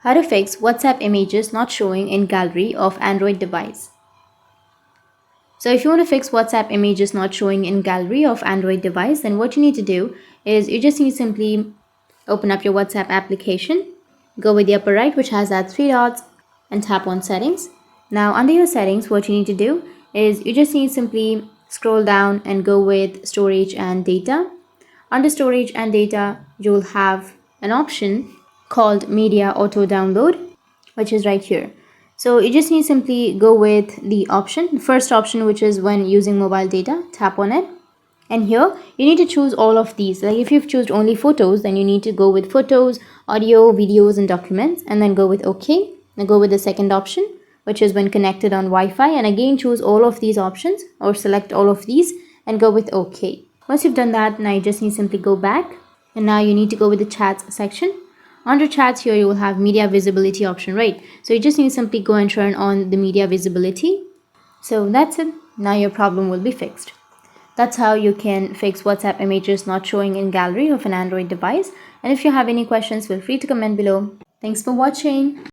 How to fix WhatsApp images not showing in gallery of Android device. So if you want to fix WhatsApp images not showing in gallery of Android device, then what you need to do is you just need to simply open up your WhatsApp application, go with the upper right which has that three dots and tap on settings. Now under your settings, what you need to do is you just need to simply scroll down and go with storage and data. Under storage and data, you'll have an option called media auto download, which is right here. So you just need to simply go with the first option, which is when using mobile data, tap on it. And here you need to choose all of these. Like if you've chosen only photos, then you need to go with photos, audio, videos and documents, and then go with OK. Now go with the second option, which is when connected on Wi-Fi, and again choose all of these options or select all of these and go with OK. Once you've done that, now you just need to simply go back, and now you need to go with the chats section. Under chats here, you will have media visibility option, right? So you just need to simply go and turn on the media visibility. So that's it. Now your problem will be fixed. That's how you can fix WhatsApp images not showing in gallery of an Android device. And if you have any questions, feel free to comment below. Thanks for watching.